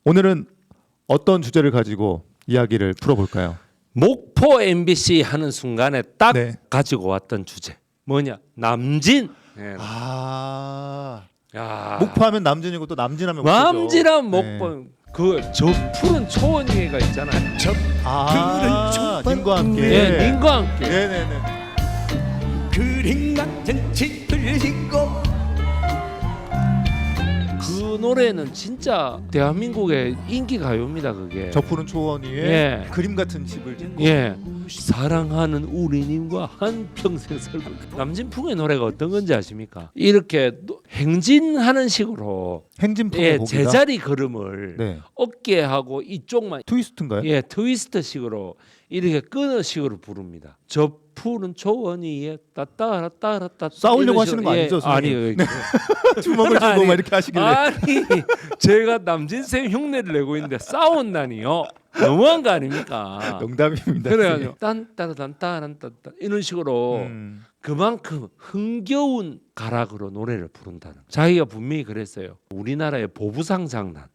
오늘은 어떤 주제를 가지고 이야기를 풀어볼까요? 목포 MBC 하는 순간에 딱 네. 가지고 왔던 주제 뭐냐? 남진. 네. 야. 목포하면 남진이고 또 남진하면 남진한 목포죠. 목포 그 저 푸른 초원위가 있잖아요. 님과 함께. 예, 님과 함께. 네네네. 그림 같은 집을 짓고 그 노래는 진짜 대한민국의 인기 가요입니다. 그게. 저 푸른 초원 위에 예. 그림 같은 집을 짓고. 예. 사랑하는 우리님과 한 평생 살고. 남진풍의 노래가 어떤 건지 아십니까? 이렇게 행진하는 식으로 행진풍의 곡이다. 제자리 걸음을 네. 어깨하고 이쪽만 트위스트인가요? 트위스트 식으로 이렇게 끊어 식으로 부릅니다. 저 푸른 초원 위에 따따라따라따 싸우려고 하시는 거 아니죠, 선생님? 아니요. 주먹을 쥐고 막 이렇게 하시길래. 아니 제가 남진생 흉내를 내고 있는데 싸운다니요. 너무한 거 아닙니까? 농담입니다. 그래가지고 딴따라단따란따따 이런 식으로 음. 그만큼 흥겨운 가락으로 노래를 부른다는 거예요. 자기가 분명히 그랬어요. 우리나라의 보부상 장단,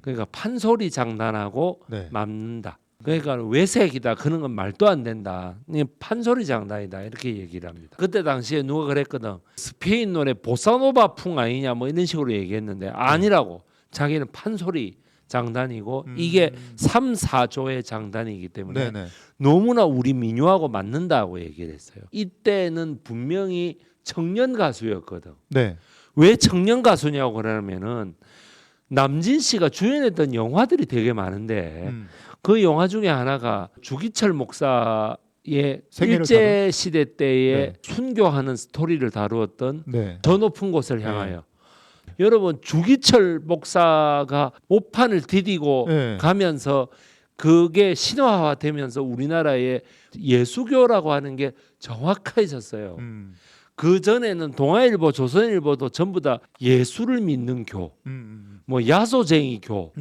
그러니까 판소리 장단하고 네. 맞는다. 그러니까 외색이다 그런 건 말도 안 된다. 그냥 판소리 장단이다 이렇게 얘기를 합니다. 그때 당시에 누가 그랬거든. 스페인 노래 보사노바 풍 아니냐 뭐 이런 식으로 얘기했는데 아니라고. 자기는 판소리 장단이고 이게 3, 4조의 장단이기 때문에 네네. 너무나 우리 민요하고 맞는다고 얘기를 했어요. 이때는 분명히 청년 가수였거든. 네. 왜 청년 가수냐고 그러면은 남진 씨가 주연했던 영화들이 되게 많은데 그 영화 중에 하나가 주기철 목사의 생애를 일제 시대 때의 네. 순교하는 스토리를 다루었던 네. 저 높은 곳을 향하여. 여러분 주기철 목사가 모판을 디디고 네. 가면서 그게 신화화되면서 우리나라의 예수교라고 하는 게 정확해졌어요. 그 전에는 동아일보, 조선일보도 전부 다 예수를 믿는 교, 뭐 야소쟁이 교,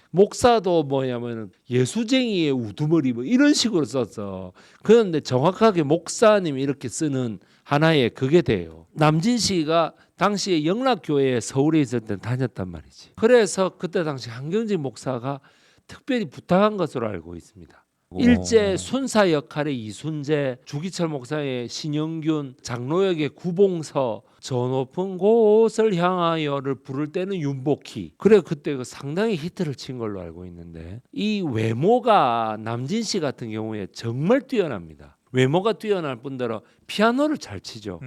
목사도 뭐냐면 예수쟁이의 우두머리 뭐 이런 식으로 썼어. 그런데 정확하게 목사님 이렇게 쓰는 하나의 그게 돼요. 남진 씨가 당시에 영락교회에 서울에 있을 때 다녔단 말이지. 그래서 그때 당시 한경직 목사가 특별히 부탁한 것으로 알고 있습니다. 일제 순사 역할의 이순재, 주기철 목사의 신영균, 장로역의 구봉서, 저 높은 곳을 향하여를 부를 때는 윤복희. 그래 그때 그 상당히 히트를 친 걸로 알고 있는데 이 외모가 남진 씨 같은 경우에 정말 뛰어납니다. 외모가 뛰어날 뿐더러 피아노를 잘 치죠.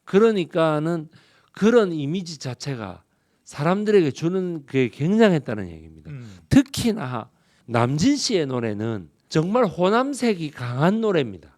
그러니까는 그런 이미지 자체가 사람들에게 주는 게 굉장했다는 얘기입니다. 특히나 남진 씨의 노래는 정말 호남색이 강한 노래입니다.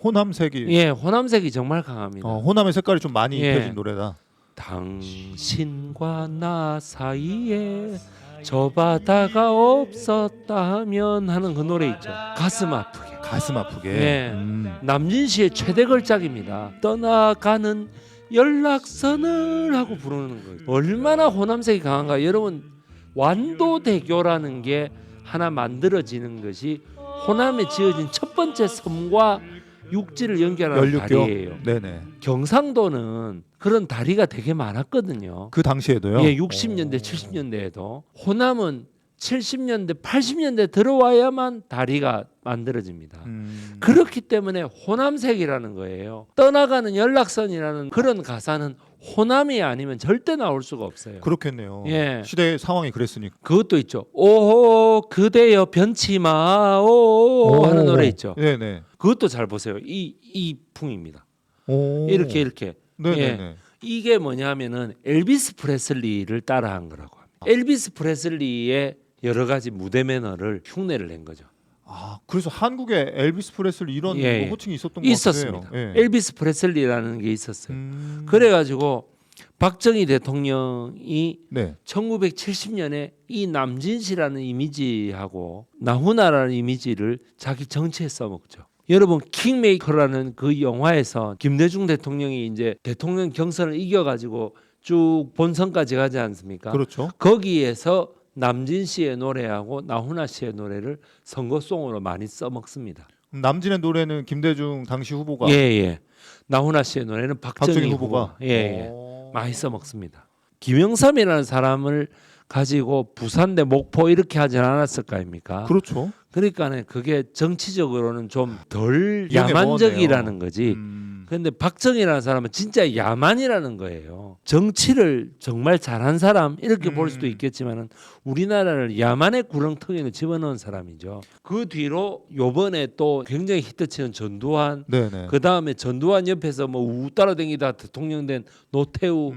호남색이. 예, 호남색이 정말 강합니다. 호남의 색깔이 좀 많이 예. 입혀진 노래다. 당신과 나 사이에 저 바다가 없었다면 하는 그 노래 있죠. 가슴 아프게. 가슴 아프게. 예. 남진 씨의 최대 걸작입니다. 떠나가는 연락선을 하고 부르는 거예요. 얼마나 호남색이 강한가. 여러분 완도대교라는 게 하나 만들어지는 것이 호남에 지어진 첫 번째 섬과 육지를 연결하는 연륙교. 다리예요. 네네. 경상도는 그런 다리가 되게 많았거든요. 그 당시에도요. 예, 60년대, 70년대에도 호남은 70년대, 80년대 들어와야만 다리가 만들어집니다. 그렇기 때문에 호남색이라는 거예요. 떠나가는 연락선이라는 그런 가사는 호남이 아니면 절대 나올 수가 없어요. 그렇겠네요. 예. 시대 상황이 그랬으니까. 그것도 있죠. 오 그대여 변치 마오 하는 노래 있죠. 네네. 그것도 잘 보세요. 이 풍입니다. 오. 이렇게. 네네네. 예. 이게 뭐냐면은 엘비스 프레슬리를 따라한 거라고 합니다. 엘비스 프레슬리의 여러 가지 무대 매너를 흉내를 낸 거죠. 아, 그래서 한국에 엘비스 프레슬리 이런 예. 뭐 호칭이 있었던 것 있었습니다. 같아요. 예. 엘비스 프레슬리라는 게 있었어요. 그래가지고 박정희 대통령이 네. 1970년에 이 남진 씨라는 이미지하고 나훈아라는 이미지를 자기 정치에 써먹죠. 여러분 킹메이커라는 그 영화에서 김대중 대통령이 이제 대통령 경선을 이겨가지고 쭉 본선까지 가지 않습니까? 그렇죠. 거기에서 남진 씨의 노래하고 나훈아 씨의 노래를 선거송으로 많이 써먹습니다. 남진의 노래는 김대중 당시 후보가 예. 나훈아 씨의 노래는 박정희 후보가 예. 오. 많이 써먹습니다. 김영삼이라는 사람을 가지고 부산 대 목포 이렇게 하진 않았을 거 아닙니까? 그렇죠. 그러니까는 그게 정치적으로는 좀 덜 이용해 야만적이라는 먹었네요. 거지. 근데 박정희라는 사람은 진짜 야만이라는 거예요. 정치를 정말 잘한 사람 이렇게 볼 수도 있겠지만은 우리나라를 야만의 구렁텅이를 집어넣은 사람이죠. 그 뒤로 요번에 또 굉장히 히트치는 전두환, 네네. 그 다음에 전두환 옆에서 뭐 우 따라다니다 대통령 된 노태우,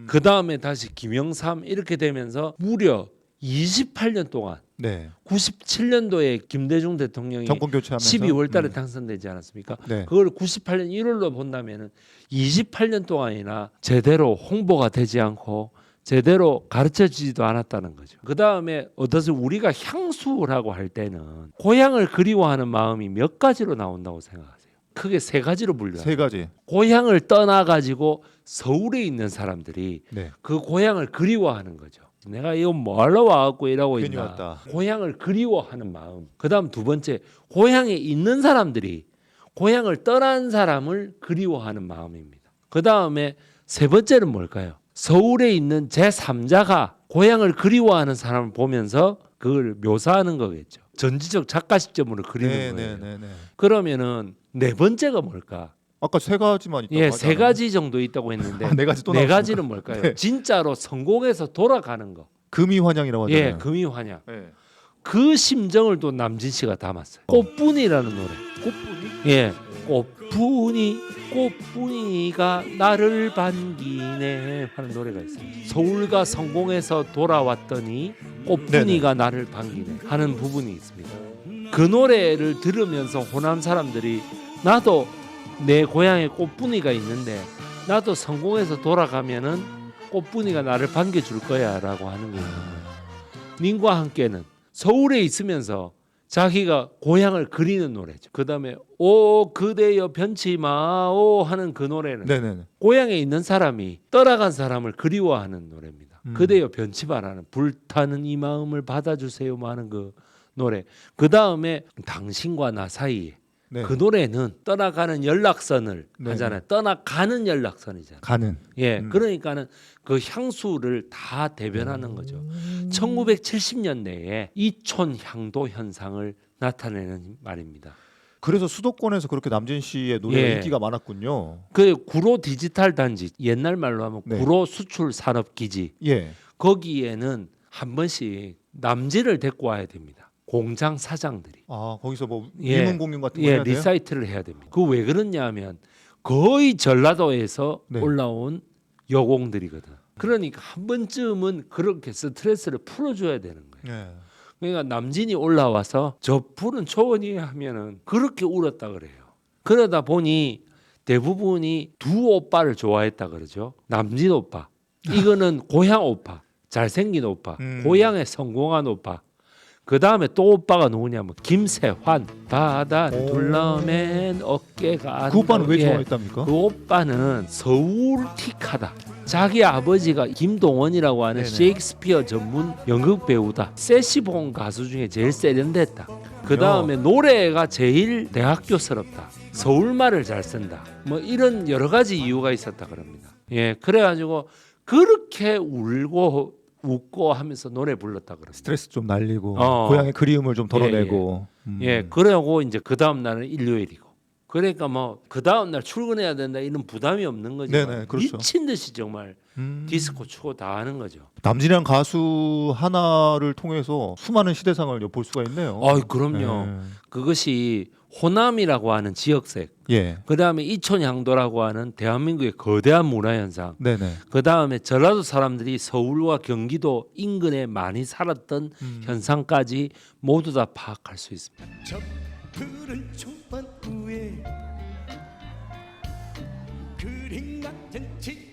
그 다음에 다시 김영삼 이렇게 되면서 무려 28년 동안 네. 97년도에 김대중 대통령이 정권 교체하면서 12월 달에 당선되지 않았습니까? 네. 그걸 98년 1월로 본다면은 28년 동안이나 제대로 홍보가 되지 않고 제대로 가르쳐 주지도 않았다는 거죠. 그다음에 어떠세 우리가 향수라고 할 때는 고향을 그리워하는 마음이 몇 가지로 나온다고 생각하세요? 크게 세 가지로 분류해요. 세 가지. 고향을 떠나 가지고 서울에 있는 사람들이 네. 그 고향을 그리워하는 거죠. 내가 이거 뭐하러 와갖고 이러고 괜히 있나. 왔다. 고향을 그리워하는 마음. 그다음 두 번째, 고향에 있는 사람들이 고향을 떠난 사람을 그리워하는 마음입니다. 그다음에 세 번째는 뭘까요? 서울에 있는 제3자가 고향을 그리워하는 사람을 보면서 그걸 묘사하는 거겠죠. 전지적 작가 시점으로 그리는 거예요. 네네네. 그러면은 네 번째가 뭘까? 아까 세 가지만 있다고 예, 하지 세 않았나요? 가지 정도 있다고 했는데 아, 네 가지 또 네 나왔습니까? 가지는 뭘까요? 네. 진짜로 성공해서 돌아가는 거. 금이환영이라고 하잖아요. 예, 금이환영. 네. 그 심정을 또 남진 씨가 담았어요. 꽃분이라는 노래. 꽃분이? 예, 꽃분이가 나를 반기네 하는 노래가 있어요. 서울과 성공해서 돌아왔더니 꽃분이가 나를 반기네 하는 부분이 있습니다. 그 노래를 들으면서 호남 사람들이 나도 내 고향에 꽃분이가 있는데 나도 성공해서 돌아가면은 꽃분이가 나를 반겨줄 거야라고 하는 거예요. 님과 함께는 서울에 있으면서 자기가 고향을 그리는 노래죠. 그다음에 오 그대여 변치 마오 하는 그 노래는 네네네. 고향에 있는 사람이 떠나간 사람을 그리워하는 노래입니다. 음. 그대여 변치 마라는 불타는 이 마음을 받아주세요 하는 그 노래. 그다음에 당신과 나 사이에 네. 그 노래는 떠나가는 연락선을 네. 하잖아요. 떠나가는 연락선이잖아요. 가는. 예, 그러니까는 그 향수를 다 대변하는 거죠. 1970년대에 이촌 향도 현상을 나타내는 말입니다. 그래서 수도권에서 그렇게 남진 씨의 노래가 예. 인기가 많았군요. 그 구로 디지털 단지 옛날 말로 하면 네. 구로 수출 산업 기지 예. 거기에는 한 번씩 남진을 데리고 와야 됩니다. 공장 사장들이 아 거기서 뭐 예. 위문 공연 같은 거 예, 해야 돼요? 리사이트를 해야 됩니다. 그 왜 그러냐면 거의 전라도에서 네. 올라온 여공들이거든. 그러니까 한 번쯤은 그렇게 스트레스를 풀어줘야 되는 거예요. 예. 그러니까 남진이 올라와서 저 푸른 초원이 하면은 그렇게 울었다 그래요. 그러다 보니 대부분이 두 오빠를 좋아했다 그러죠. 남진 오빠, 이거는 고향 오빠, 잘생긴 오빠, 고향에 성공한 오빠. 그 다음에 또 오빠가 누구냐면 김세환, 바다 둘러맨 어깨가 그 오빠는 왜 예. 좋아했답니까? 그 오빠는 서울틱하다. 자기 아버지가 김동원이라고 하는 네네. 셰익스피어 전문 연극 배우다. 세시봉 가수 중에 제일 세련됐다. 그 다음에 노래가 제일 대학교스럽다. 서울말을 잘 쓴다. 뭐 이런 여러 가지 이유가 있었다 그럽니다. 예, 그래가지고 그렇게 울고 웃고 하면서 노래 불렀다 그럽니다. 스트레스 좀 날리고 어. 고향의 그리움을 좀 덜어내고. 예, 그러고 이제 그 다음 날은 일요일이고. 그러니까 뭐 그 다음 날 출근해야 된다 이런 부담이 없는 거죠. 네네, 그렇죠. 미친 듯이 정말 디스코 추고 다 하는 거죠. 남진이란 가수 하나를 통해서 수많은 시대상을 엿볼 수가 있네요. 아, 그럼요. 그것이 호남이라고 하는 지역색, 예. 그 다음에 이촌향도라고 하는 대한민국의 거대한 문화현상, 네네. 그 다음에 전라도 사람들이 서울과 경기도 인근에 많이 살았던 현상까지 모두 다 파악할 수 있습니다. 저 푸른 초반 위에 그림 같은 지